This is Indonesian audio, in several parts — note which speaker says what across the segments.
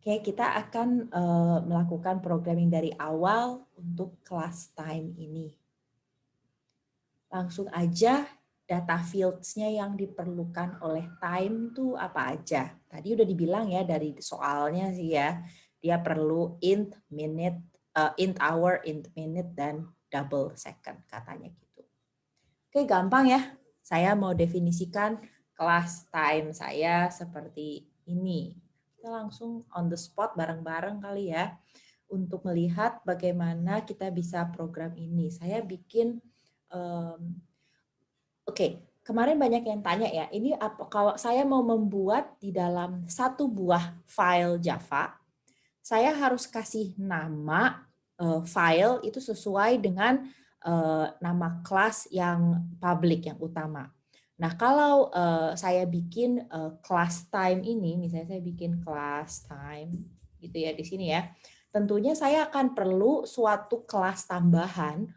Speaker 1: Oke, kita akan melakukan programming dari awal untuk class time ini. Langsung aja data fields-nya yang diperlukan oleh time itu apa aja. Tadi udah dibilang ya dari soalnya sih ya, dia perlu int, minute, int hour, int minute, dan double second katanya gitu. Oke, gampang ya. Saya mau definisikan class time saya seperti ini. Kita langsung on the spot bareng-bareng kali ya untuk melihat bagaimana kita bisa program ini. Saya bikin kemarin banyak yang tanya ya, ini apa kalau saya mau membuat di dalam satu buah file Java, saya harus kasih nama file itu sesuai dengan nama kelas yang public yang utama. Nah, kalau saya bikin class time ini, misalnya saya bikin class time gitu ya di sini ya, tentunya saya akan perlu suatu kelas tambahan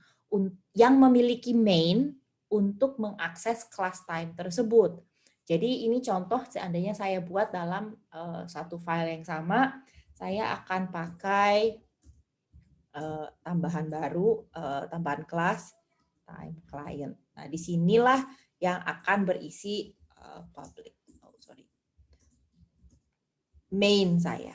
Speaker 1: yang memiliki main untuk mengakses class time tersebut. Jadi ini contoh seandainya saya buat dalam satu file yang sama, saya akan pakai tambahan baru, tambahan kelas time client. Nah, disinilah yang akan berisi public, main saya.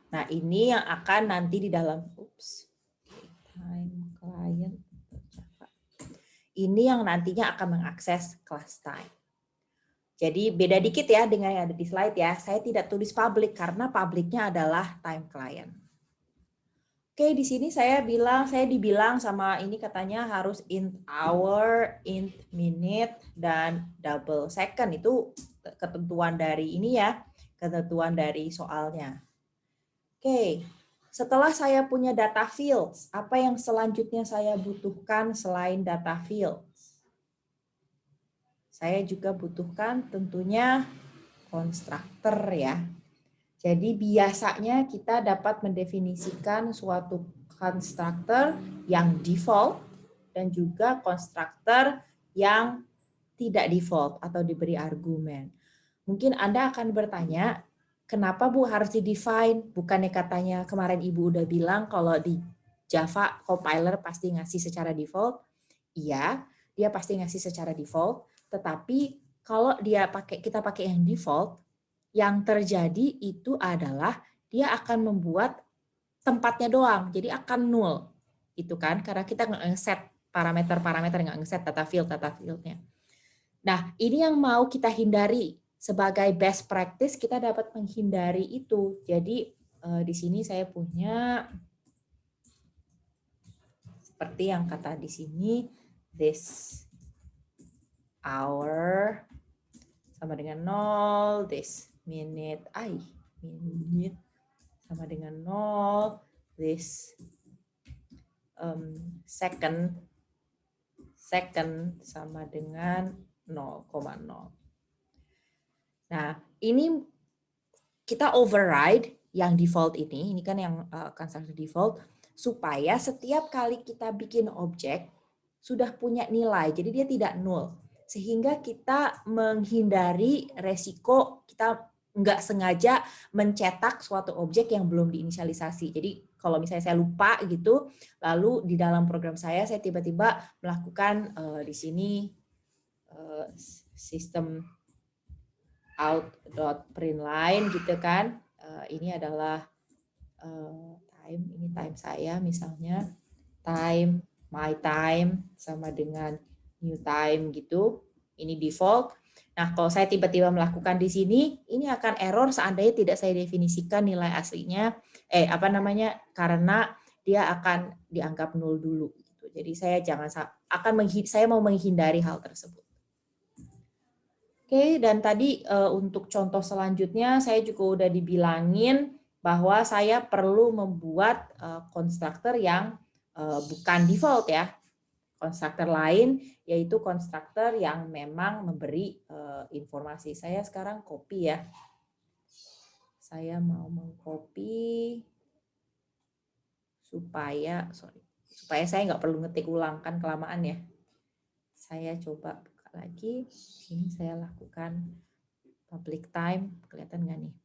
Speaker 1: Nah, ini yang akan nanti di dalam time client. Ini yang nantinya akan mengakses class time. Jadi beda dikit ya dengan yang ada di slide ya. Saya tidak tulis public karena publiknya adalah time client. Oke, di sini saya dibilang sama ini katanya harus int hour, int minute, dan double second. Itu ketentuan dari ini ya, ketentuan dari soalnya. Oke, setelah saya punya data fields, apa yang selanjutnya saya butuhkan selain data fields? Saya juga butuhkan tentunya konstruktor ya. Jadi biasanya kita dapat mendefinisikan suatu konstruktor yang default dan juga konstruktor yang tidak default atau diberi argumen. Mungkin Anda akan bertanya, kenapa Bu harus di-define? Bukannya katanya kemarin Ibu udah bilang kalau di Java compiler pasti ngasih secara default? Iya, dia pasti ngasih secara default, tetapi kalau kita pakai yang default, yang terjadi itu adalah dia akan membuat tempatnya doang, jadi akan null. Itu kan karena kita nggak nge-set parameter-parameter, nggak nge-set data field-nya. Nah, ini yang mau kita hindari. Sebagai best practice kita dapat menghindari itu. Jadi di sini saya punya seperti yang kata di sini, this hour sama dengan 0, this minute sama dengan 0, this second sama dengan 0,0. Nah, ini kita override yang default ini kan yang konstruksi default, supaya setiap kali kita bikin objek sudah punya nilai, jadi dia tidak null. Sehingga kita menghindari resiko kita nggak sengaja mencetak suatu objek yang belum diinisialisasi. Jadi kalau misalnya saya lupa gitu, lalu di dalam program saya tiba-tiba melakukan di sini sistem out.println gitu kan. Ini adalah time saya misalnya, my time sama dengan new time gitu. Ini default. Nah, kalau saya tiba-tiba melakukan di sini, ini akan error seandainya tidak saya definisikan nilai aslinya, karena dia akan dianggap nol dulu. Gitu. Jadi saya mau menghindari hal tersebut. Oke, dan tadi untuk contoh selanjutnya saya juga udah dibilangin bahwa saya perlu membuat konstruktor yang bukan default ya. Konstruktor lain yaitu konstruktor yang memang memberi informasi. Saya sekarang copy ya. Saya mau mengcopy supaya saya nggak perlu ngetik ulang kan kelamaan ya. Saya coba buka lagi. Ini saya lakukan public time. Kelihatan nggak nih?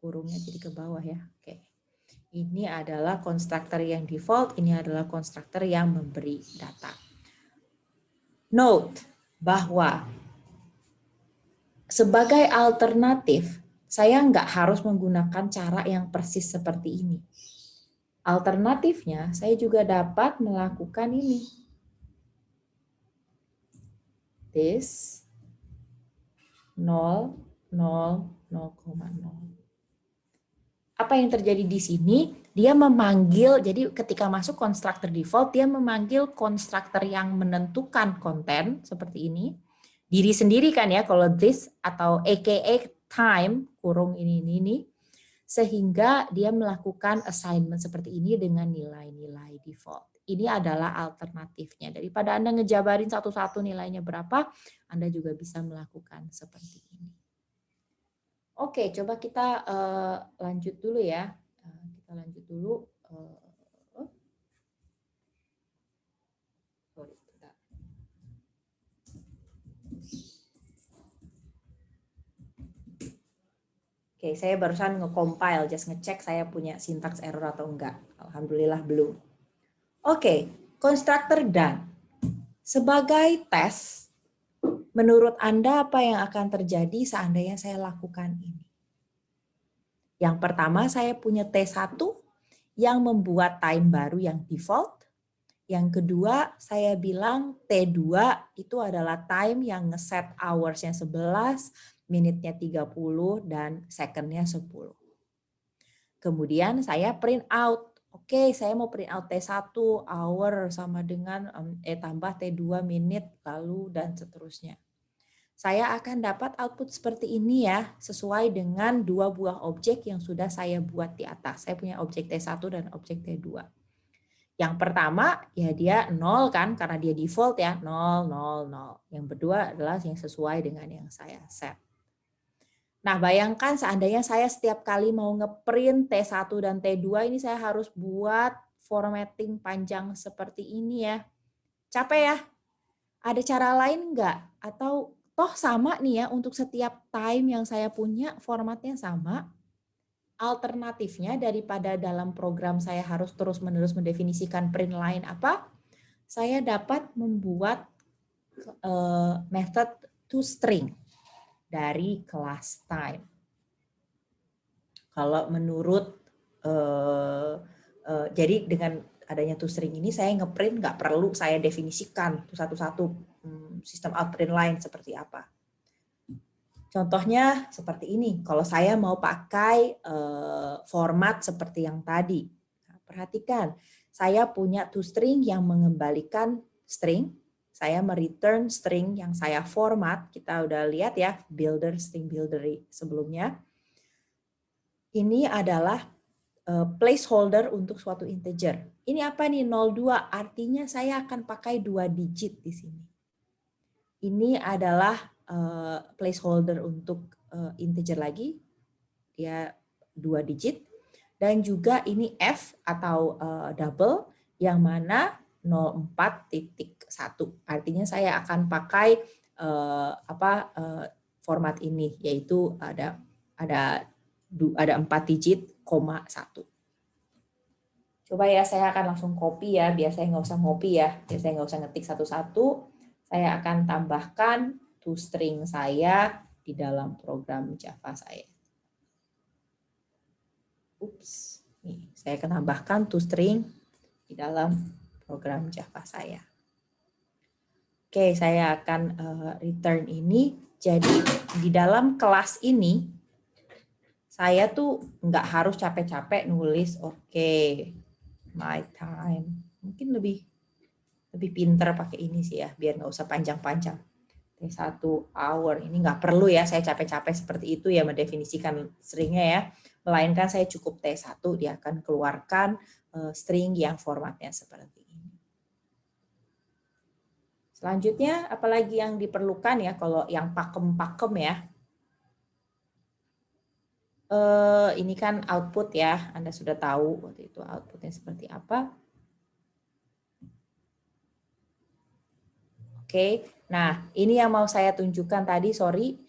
Speaker 1: Kurungnya jadi ke bawah ya. Oke. Ini adalah konstruktor yang default, ini adalah konstruktor yang memberi data. Note bahwa sebagai alternatif, saya nggak harus menggunakan cara yang persis seperti ini. Alternatifnya, saya juga dapat melakukan ini. This 0, 0, 0,0. Apa yang terjadi di sini? Dia memanggil, jadi ketika masuk konstruktor default, dia memanggil konstruktor yang menentukan konten seperti ini. Diri sendiri kan ya, kalau this atau aka time, kurung ini. Sehingga dia melakukan assignment seperti ini dengan nilai-nilai default. Ini adalah alternatifnya. Daripada Anda ngejabarin satu-satu nilainya berapa, Anda juga bisa melakukan seperti ini. Oke, coba kita lanjut dulu ya. Kita lanjut dulu. Oke, saya barusan nge-compile, just ngecek saya punya syntax error atau enggak. Alhamdulillah belum. Oke, konstruktor done. Sebagai tes, menurut Anda apa yang akan terjadi seandainya saya lakukan ini? Yang pertama, saya punya T1 yang membuat time baru yang default. Yang kedua, saya bilang T2 itu adalah time yang ngeset hours-nya 11, minute-nya 30, dan second-nya 10. Kemudian saya print out. Oke, saya mau print out T1 hour sama dengan tambah T2 minute, lalu dan seterusnya. Saya akan dapat output seperti ini ya, sesuai dengan dua buah objek yang sudah saya buat di atas. Saya punya objek T1 dan objek T2. Yang pertama, ya dia 0 kan, karena dia default ya, 0, 0, 0. Yang kedua adalah yang sesuai dengan yang saya set. Nah, bayangkan seandainya saya setiap kali mau ngeprint T1 dan T2, ini saya harus buat formatting panjang seperti ini ya. Capek ya? Ada cara lain enggak? Atau toh sama nih ya, untuk setiap time yang saya punya formatnya sama. Alternatifnya daripada dalam program saya harus terus-menerus mendefinisikan print line apa, saya dapat membuat method toString dari kelas time. Kalau menurut jadi dengan adanya toString ini saya ngeprint nggak perlu saya definisikan satu-satu sistem out print line seperti apa. Contohnya seperti ini. Kalau saya mau pakai format seperti yang tadi, nah, perhatikan saya punya toString yang mengembalikan string. Saya mereturn string yang saya format. Kita udah lihat ya builder string builder sebelumnya. Ini adalah placeholder untuk suatu integer. Ini apa nih 02? Artinya saya akan pakai 2 digit di sini. Ini adalah placeholder untuk integer lagi. Dia 2 digit. Dan juga ini F atau double yang mana 04.1. Artinya saya akan pakai format ini, yaitu ada 4 digit, 1. Coba ya, saya akan langsung copy ya, biar saya nggak usah ngopi ya, biar saya nggak usah ngetik satu-satu. Saya akan tambahkan toString saya di dalam program Java saya. Ups, nih, saya akan tambahkan toString di dalam program Java saya. Oke, saya akan return ini. Jadi di dalam kelas ini, saya tuh nggak harus capek-capek nulis my time. Mungkin lebih pinter pakai ini sih ya, biar nggak usah panjang-panjang. T1 hour, ini nggak perlu ya saya capek-capek seperti itu ya mendefinisikan stringnya ya. Melainkan saya cukup T1, dia akan keluarkan string yang formatnya seperti ini. Selanjutnya, apalagi yang diperlukan ya kalau yang pakem-pakem ya. Ini kan output ya, Anda sudah tahu waktu itu outputnya seperti apa. Oke, nah ini yang mau saya tunjukkan tadi, sorry,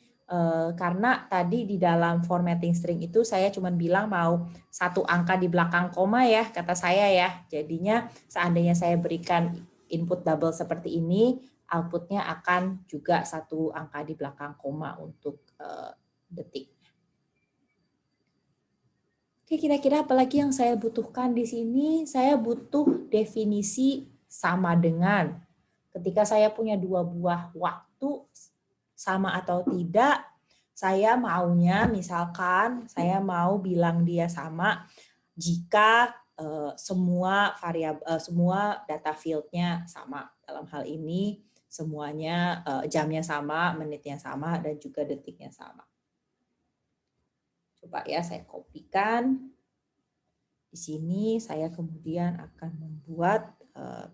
Speaker 1: karena tadi di dalam formatting string itu saya cuma bilang mau satu angka di belakang koma ya, kata saya ya. Jadinya seandainya saya berikan input double seperti ini, outputnya akan juga satu angka di belakang koma untuk detik. Oke, kira-kira apalagi yang saya butuhkan di sini? Saya butuh definisi sama dengan. Ketika saya punya dua buah waktu, sama atau tidak, saya maunya misalkan saya mau bilang dia sama jika semua variabel, semua data field-nya sama. Dalam hal ini semuanya jamnya sama, menitnya sama, dan juga detiknya sama. Coba ya saya kopikan. Di sini saya kemudian akan membuat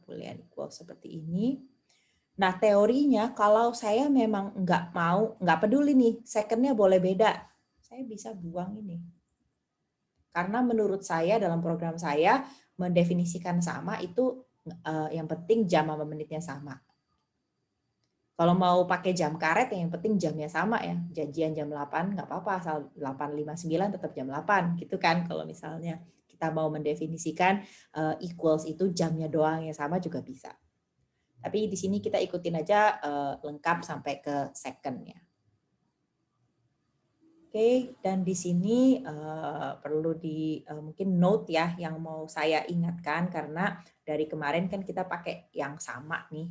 Speaker 1: boolean equal seperti ini. Nah teorinya kalau saya memang nggak peduli nih, secondnya boleh beda, saya bisa buang ini. Karena menurut saya dalam program saya mendefinisikan sama itu yang penting jam sama menitnya sama. Kalau mau pakai jam karet yang penting jamnya sama ya. Janjian jam 8 nggak apa-apa, asal 8.59 tetap jam 8 gitu kan. Kalau misalnya kita mau mendefinisikan equals itu jamnya doang yang sama juga bisa. Tapi di sini kita ikutin aja lengkap sampai ke second-nya. Oke, dan di sini perlu mungkin note ya yang mau saya ingatkan karena dari kemarin kan kita pakai yang sama nih.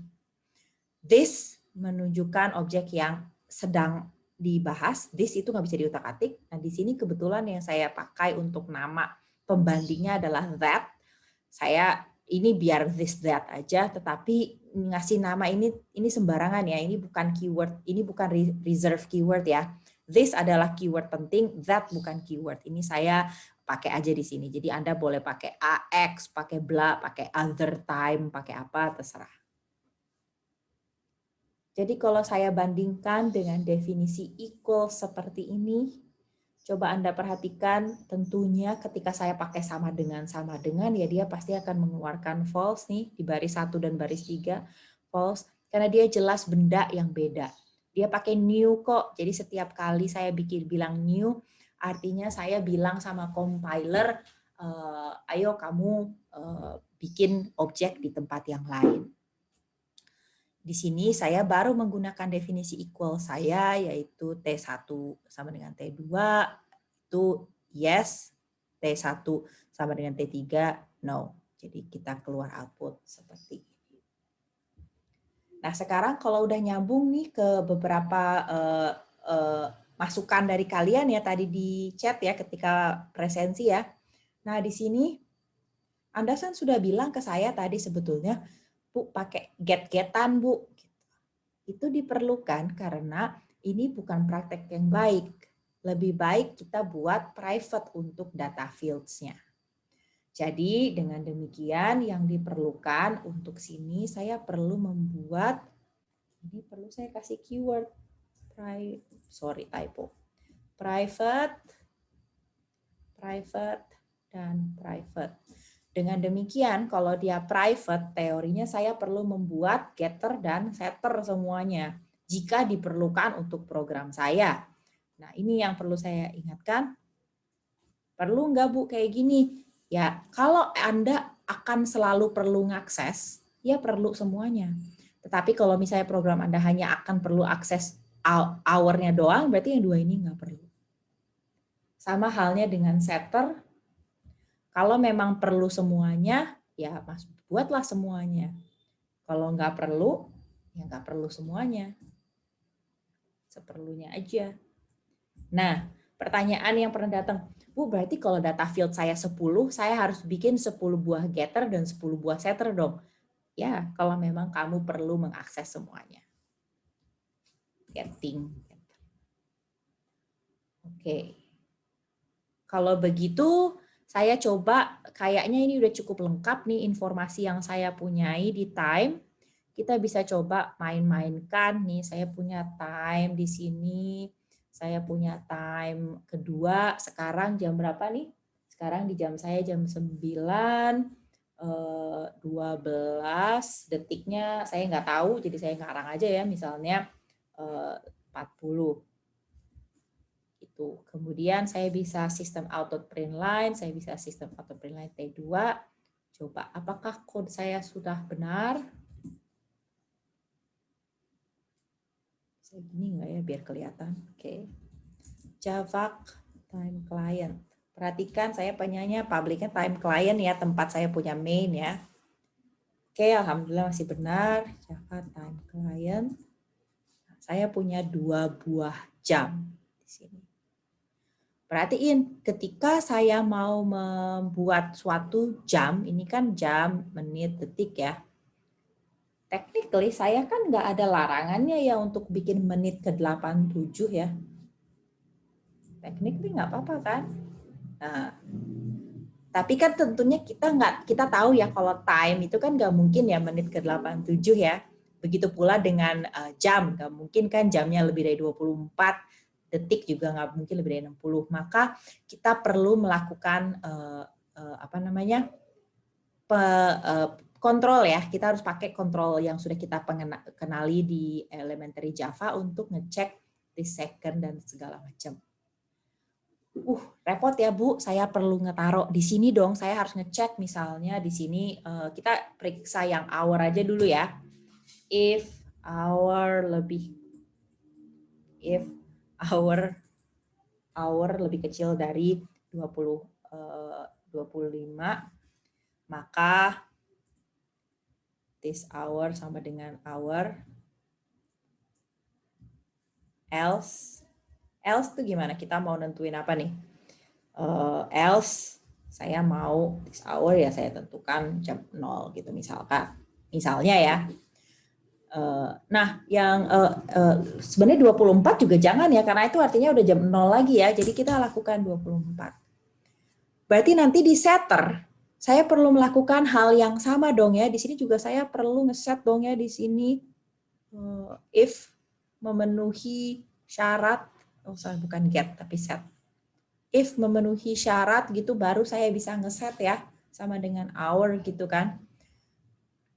Speaker 1: This menunjukkan objek yang sedang dibahas. This itu nggak bisa diutak-atik. Nah, di sini kebetulan yang saya pakai untuk nama pembandingnya adalah that. Saya ini biar this that aja, tetapi ngasih nama ini sembarangan ya. Ini bukan keyword, ini bukan reserve keyword ya. This adalah keyword penting, that bukan keyword. Ini saya pakai aja di sini. Jadi Anda boleh pakai AX, pakai bla, pakai other time, pakai apa terserah. Jadi kalau saya bandingkan dengan definisi equal seperti ini, coba Anda perhatikan tentunya ketika saya pakai sama dengan ya dia pasti akan mengeluarkan false nih di baris 1 dan baris 3, false karena dia jelas benda yang beda. Dia pakai new kok. Jadi setiap kali saya bilang new, artinya saya bilang sama compiler, ayo kamu bikin objek di tempat yang lain. Di sini saya baru menggunakan definisi equal saya, yaitu T1 sama dengan T2, itu yes, T1 sama dengan T3, no. Jadi kita keluar output seperti ini. Nah sekarang kalau udah nyambung nih ke beberapa masukan dari kalian ya tadi di chat ya ketika presensi ya. Nah di sini Anda kan sudah bilang ke saya tadi sebetulnya, Bu pakai get-getan Bu. Itu diperlukan karena ini bukan praktek yang baik. Lebih baik kita buat private untuk data fields-nya. Jadi dengan demikian yang diperlukan untuk sini saya perlu membuat, ini perlu saya kasih keyword, private, dan private. Dengan demikian, kalau dia private, teorinya saya perlu membuat getter dan setter semuanya jika diperlukan untuk program saya. Nah, ini yang perlu saya ingatkan. Perlu nggak, Bu, kayak gini? Ya, kalau Anda akan selalu perlu ngakses, ya perlu semuanya. Tetapi kalau misalnya program Anda hanya akan perlu akses hour-nya doang, berarti yang dua ini nggak perlu. Sama halnya dengan setter. Kalau memang perlu semuanya, ya buatlah semuanya. Kalau nggak perlu, ya nggak perlu semuanya. Seperlunya aja. Nah, pertanyaan yang pernah datang, Bu, berarti kalau data field saya 10, saya harus bikin 10 buah getter dan 10 buah setter dong. Ya, kalau memang kamu perlu mengakses semuanya. Getting. Oke. Kalau begitu, saya coba, kayaknya ini udah cukup lengkap nih informasi yang saya punyai di time. Kita bisa coba main-mainkan nih, saya punya time di sini, saya punya time kedua, sekarang jam berapa nih? Sekarang di jam saya jam 9, 12 detiknya saya nggak tahu, jadi saya ngarang aja ya, misalnya 40. Itu. Kemudian saya bisa sistem auto print line, saya bisa sistem auto print line T2. Coba apakah kode saya sudah benar? Saya gini nggak ya biar kelihatan. Oke. Java time client. Perhatikan saya punyanya publicnya time client ya, tempat saya punya main ya. Oke, alhamdulillah masih benar. Java time client. Saya punya 2 buah jam di sini. Perhatiin, ketika saya mau membuat suatu jam, ini kan jam, menit, detik ya. Technically saya kan nggak ada larangannya ya untuk bikin menit ke 87 ya. Technically nggak apa-apa kan. Nah, tapi kan tentunya kita tahu ya kalau time itu kan nggak mungkin ya menit ke 87 ya. Begitu pula dengan jam, nggak mungkin kan jamnya lebih dari 24, detik juga nggak mungkin lebih dari 60. Maka kita perlu melakukan kontrol ya. Kita harus pakai kontrol yang sudah kita kenali di elementary Java untuk ngecek di second dan segala macam. Repot ya Bu, saya perlu ngetaruh di sini dong, saya harus ngecek misalnya di sini, kita periksa yang hour aja dulu ya. If hour lebih kecil dari 25, maka this hour sama dengan hour, else itu gimana? Kita mau nentuin apa nih? Else saya mau this hour ya saya tentukan jam 0 gitu misalnya ya. Nah, yang sebenarnya 24 juga jangan ya, karena itu artinya udah jam 0 lagi ya. Jadi kita lakukan 24. Berarti nanti di setter saya perlu melakukan hal yang sama dong ya. Di sini juga saya perlu ngeset dong ya di sini if memenuhi syarat, bukan get tapi set. If memenuhi syarat gitu baru saya bisa ngeset ya sama dengan hour gitu kan.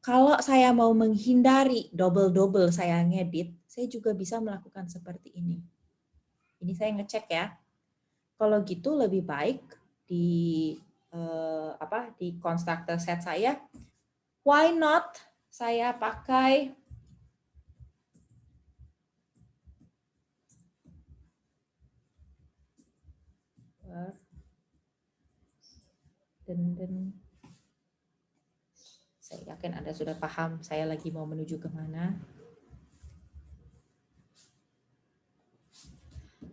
Speaker 1: Kalau saya mau menghindari double-double saya ngedit, saya juga bisa melakukan seperti ini. Ini saya ngecek ya. Kalau gitu lebih baik di di constructor set saya, why not saya pakai saya yakin Anda sudah paham saya lagi mau menuju kemana.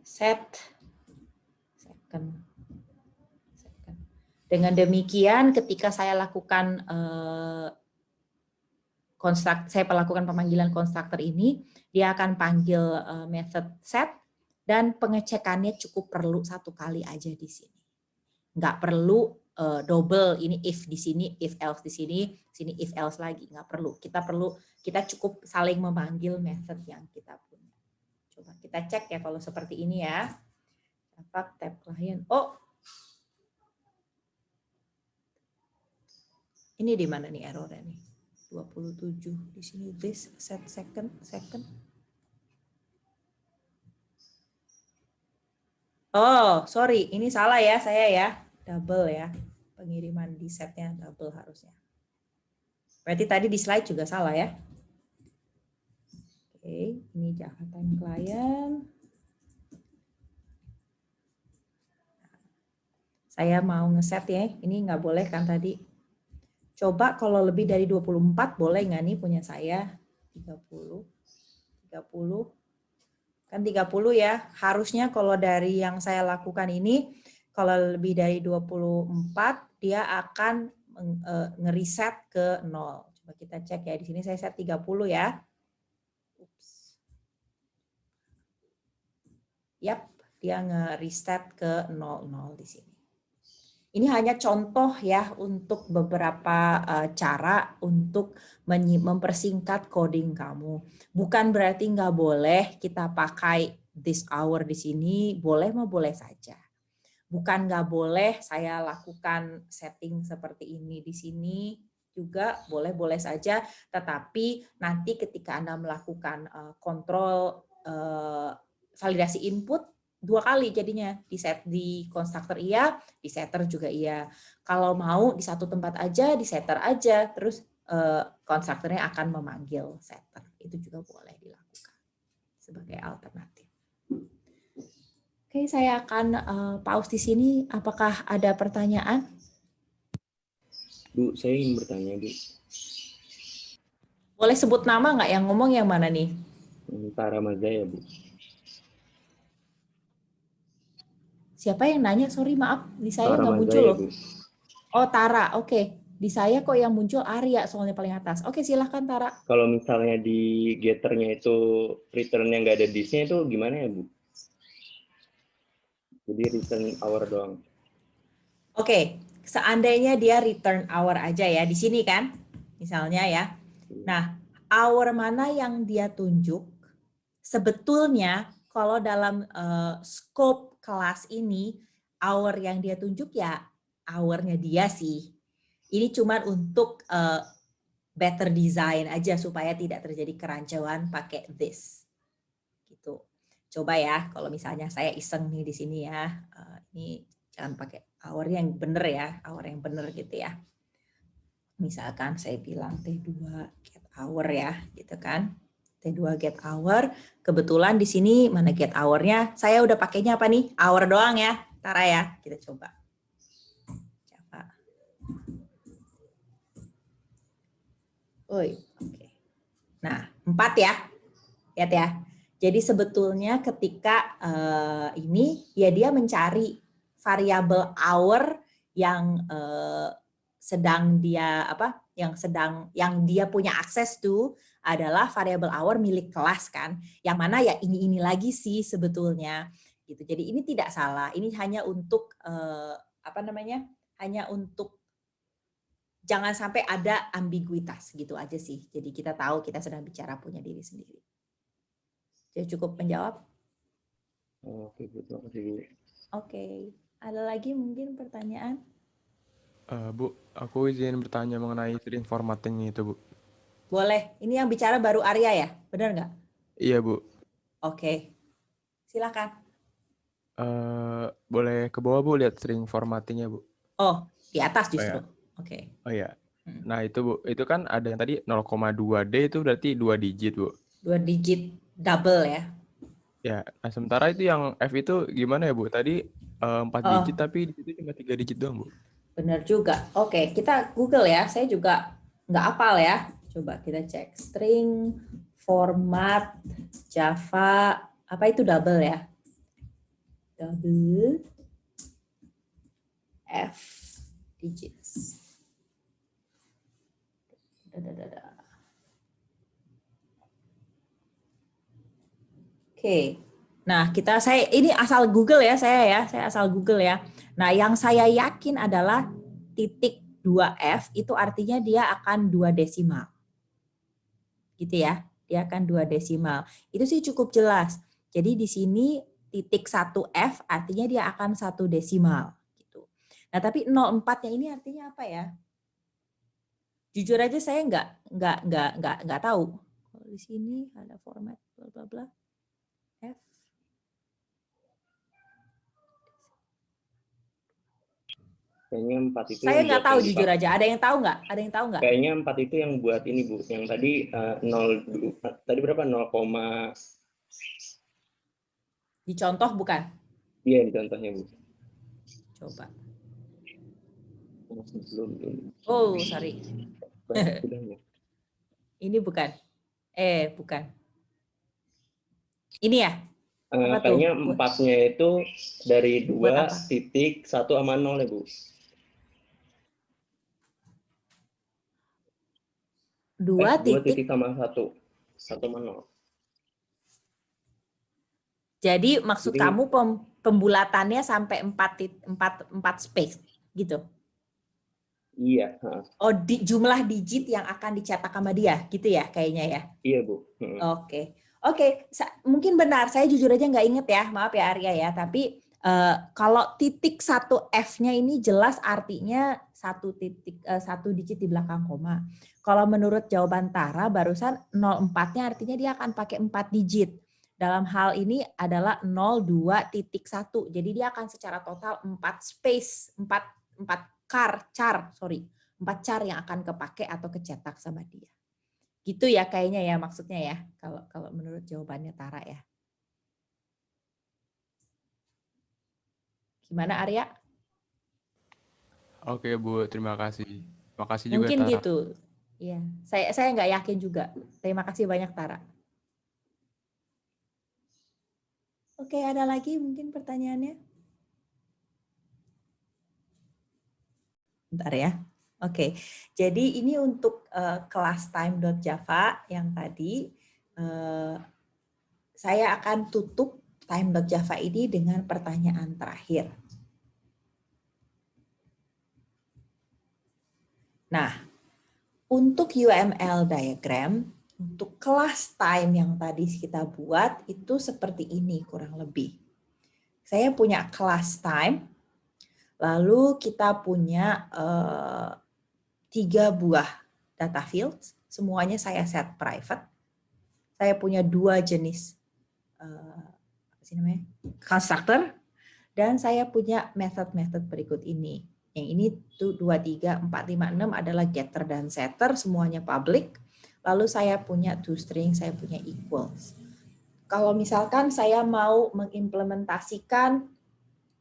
Speaker 1: Set second. Dengan demikian ketika saya lakukan saya lakukan pemanggilan konstruktor ini, dia akan panggil method set dan pengecekannya cukup perlu 1 kali aja di sini. Nggak perlu double, ini if di sini, if else di sini if else lagi, nggak perlu. Kita cukup saling memanggil method yang kita punya. Coba kita cek ya kalau seperti ini ya. Apa tab client? Oh, ini di mana nih errornya nih? 27 di sini this set second. Oh, sorry, ini salah ya saya ya. Double ya. Pengiriman di setnya double harusnya. Berarti tadi di slide juga salah ya. Oke, ini Java time client. Saya mau ngeset ya. Ini nggak boleh kan tadi. Coba kalau lebih dari 24 boleh nggak nih punya saya? 30. Kan 30 ya. Harusnya kalau dari yang saya lakukan ini, kalau lebih dari 24, dia akan ngeriset ke 0. Coba kita cek ya. Di sini saya set 30 ya. Yap, dia nge-reset ke 00 di sini. Ini hanya contoh ya untuk beberapa cara untuk mempersingkat coding kamu. Bukan berarti nggak boleh kita pakai this hour di sini, boleh saja. bukan nggak boleh saya lakukan setting seperti ini di sini, juga boleh-boleh saja, tetapi nanti ketika Anda melakukan kontrol validasi input 2 kali jadinya, di constructor iya, di setter juga iya. Kalau mau di satu tempat aja, di setter aja, terus constructornya akan memanggil setter. Itu juga boleh dilakukan sebagai alternatif. Oke, saya akan pause di sini. Apakah ada pertanyaan?
Speaker 2: Bu, saya ingin bertanya, Bu.
Speaker 1: Boleh sebut nama nggak, yang ngomong yang mana nih?
Speaker 2: Tara Mazaya, Bu.
Speaker 1: Siapa yang nanya? Sorry, maaf. Di saya
Speaker 2: Tara
Speaker 1: nggak muncul
Speaker 2: Mazaya,
Speaker 1: loh.
Speaker 2: Bu.
Speaker 1: Oh, Tara. Oke. Di saya kok yang muncul Arya soalnya paling atas. Oke, silahkan Tara.
Speaker 2: Kalau misalnya di Getternya itu return-nya nggak ada disk-nya itu gimana ya, Bu? Jadi return hour doang.
Speaker 1: Oke, seandainya dia return hour aja ya, di sini kan, misalnya ya. Nah, hour mana yang dia tunjuk, sebetulnya kalau dalam scope kelas ini, hour yang dia tunjuk ya hour-nya dia sih. Ini cuma untuk better design aja supaya tidak terjadi kerancuan pakai this. Gitu. Coba ya, kalau misalnya saya iseng nih di sini ya, ini jangan pakai hour yang bener ya, hour yang bener gitu ya. Misalkan saya bilang T2 get hour ya, gitu kan. T2 get hour, kebetulan di sini mana get hour-nya, saya udah pakainya apa nih? Hour doang ya, Tara ya, kita coba. Oke. Nah, 4 ya. Lihat ya. Jadi sebetulnya ketika ini ya dia mencari variabel hour yang sedang dia yang dia punya akses tuh adalah variabel hour milik kelas kan. Yang mana ya ini lagi sih sebetulnya gitu. Jadi ini tidak salah. Ini hanya untuk hanya untuk jangan sampai ada ambiguitas gitu aja sih. Jadi kita tahu kita sedang bicara punya diri sendiri. Jadi cukup menjawab?
Speaker 2: Oke, Bu. Terima kasih, Bu.
Speaker 1: Oke. Ada lagi mungkin pertanyaan?
Speaker 3: Bu, aku izin bertanya mengenai string formatting itu, Bu.
Speaker 1: Boleh. Ini yang bicara baru Arya ya? Benar nggak?
Speaker 3: Iya, Bu.
Speaker 1: Oke. Silakan.
Speaker 3: Boleh ke bawah, Bu, lihat string formattingnya, Bu.
Speaker 1: Oh, di atas
Speaker 3: Oh
Speaker 1: justru.
Speaker 3: ya.
Speaker 1: Oke.
Speaker 3: Oh iya. Nah, itu, Bu. Itu kan ada yang tadi 0,2D itu berarti 2 digit, Bu.
Speaker 1: 2 digit double ya.
Speaker 3: Ya, nah sementara itu yang F itu gimana ya, Bu? Tadi 4 digit tapi di situ cuma 3 digit doang, Bu.
Speaker 1: Benar juga. Oke, kita Google ya. Saya juga nggak hafal ya. Coba kita cek. String format Java. Apa itu double ya? Double F digits. Oke. Nah, saya ini asal Google ya, saya asal Google ya. Nah, yang saya yakin adalah titik 2F itu artinya dia akan 2 desimal. Gitu ya. Dia akan 2 desimal. Itu sih cukup jelas. Jadi di sini titik 1F artinya dia akan 1 desimal gitu. Nah, tapi 04-nya ini artinya apa ya? Jujur aja saya nggak tahu. Kalau di sini ada format bla bla bla. F.
Speaker 2: Kayaknya 4 itu
Speaker 1: Saya
Speaker 2: yang
Speaker 1: nggak
Speaker 2: buat
Speaker 1: tahu
Speaker 2: yang
Speaker 1: jujur aja. Ada yang tahu nggak? Ada yang tahu nggak?
Speaker 2: Kayaknya 4 itu yang buat ini, Bu. Yang tadi 0 tadi berapa? 0,
Speaker 1: Dicontoh bukan?
Speaker 2: iya di contohnya, Bu.
Speaker 1: Coba.
Speaker 2: Belum.
Speaker 1: Oh, sorry.
Speaker 2: Sudah ya.
Speaker 1: Ini bukan. Bukan. Ini ya? Apa tuh?
Speaker 2: Kayaknya 4-nya itu dari
Speaker 1: Buat
Speaker 2: 2
Speaker 1: apa?
Speaker 2: titik 1 sama 0 ya, Bu.
Speaker 1: 2
Speaker 2: titik
Speaker 1: titik.
Speaker 2: sama 1. 1 sama 0.
Speaker 1: Jadi maksud
Speaker 2: Jadi,
Speaker 1: kamu pembulatannya sampai 4 space gitu?
Speaker 2: iya.
Speaker 1: Oh, jumlah digit yang akan dicetak sama dia gitu ya kayaknya ya?
Speaker 2: Iya, Bu.
Speaker 1: Oke. Mungkin benar. Saya jujur aja nggak inget ya, maaf ya Arya ya. Tapi Kalau titik 1F-nya ini jelas artinya satu digit di belakang koma. Kalau menurut jawaban Tara barusan 04-nya artinya dia akan pakai 4 digit. Dalam hal ini adalah 02.1. Jadi dia akan secara total 4 space, 4 char yang akan kepake atau kecetak sama dia. Gitu ya kayaknya ya maksudnya ya kalau menurut jawabannya Tara ya. Gimana Arya?
Speaker 3: Oke Bu, terima kasih. Terima kasih juga
Speaker 1: Mungkin
Speaker 3: Tara.
Speaker 1: gitu. Iya, saya nggak yakin juga. Terima kasih banyak Tara. Oke, ada lagi mungkin pertanyaannya? Bentar ya. Oke, jadi ini untuk kelas time.java yang tadi saya akan tutup time.java ini dengan pertanyaan terakhir. Nah, untuk UML diagram, untuk kelas time yang tadi kita buat, itu seperti ini kurang lebih. Saya punya kelas time, lalu kita punya 3 buah data fields, semuanya saya set private. Saya punya 2 jenis constructor, dan saya punya method-method berikut ini. Yang ini tuh 2, 3, 4, 5, 6 adalah getter dan setter, semuanya public. Lalu saya punya toString, saya punya equals. Kalau misalkan saya mau mengimplementasikan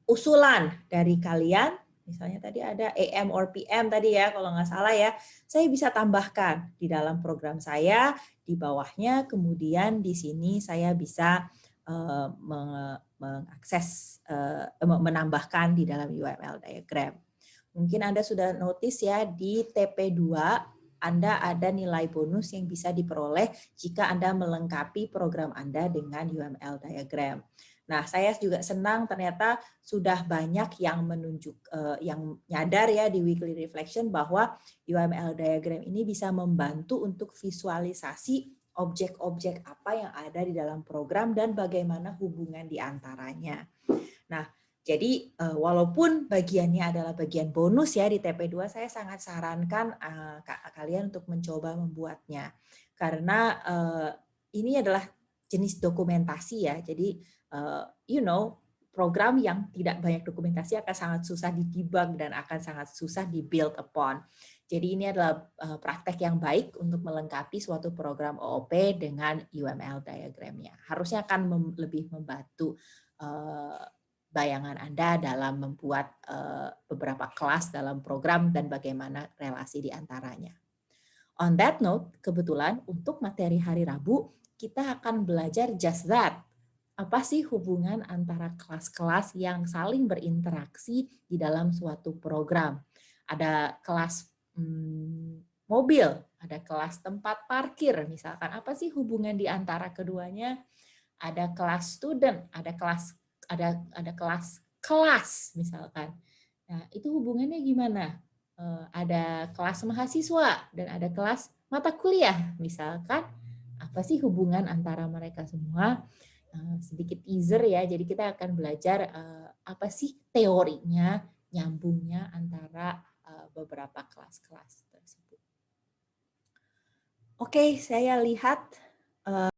Speaker 1: usulan dari kalian, misalnya tadi ada AM or PM tadi ya, kalau nggak salah ya, saya bisa tambahkan di dalam program saya, di bawahnya, kemudian di sini saya bisa mengakses, menambahkan di dalam UML diagram. Mungkin Anda sudah notice ya di TP2 Anda ada nilai bonus yang bisa diperoleh jika Anda melengkapi program Anda dengan UML diagram. Nah, saya juga senang ternyata sudah banyak yang yang nyadar ya di weekly reflection bahwa UML diagram ini bisa membantu untuk visualisasi objek-objek apa yang ada di dalam program dan bagaimana hubungan di antaranya. Nah, jadi walaupun bagiannya adalah bagian bonus ya di TP2, saya sangat sarankan kalian untuk mencoba membuatnya. Karena ini adalah jenis dokumentasi ya. Jadi program yang tidak banyak dokumentasi akan sangat susah di-debug dan akan sangat susah di-build upon. Jadi ini adalah praktek yang baik untuk melengkapi suatu program OOP dengan UML diagramnya. Harusnya akan lebih membantu bayangan Anda dalam membuat beberapa kelas dalam program dan bagaimana relasi di antaranya. On that note, kebetulan untuk materi hari Rabu, kita akan belajar just that. Apa sih hubungan antara kelas-kelas yang saling berinteraksi di dalam suatu program? Ada kelas mobil, ada kelas tempat parkir, misalkan. Apa sih hubungan di antara keduanya? Ada kelas student, ada kelas misalkan. Nah, itu hubungannya gimana? Ada kelas mahasiswa dan ada kelas mata kuliah misalkan. Apa sih hubungan antara mereka semua? Sedikit teaser ya. Jadi kita akan belajar apa sih teorinya, nyambungnya antara beberapa kelas-kelas tersebut. Oke, saya lihat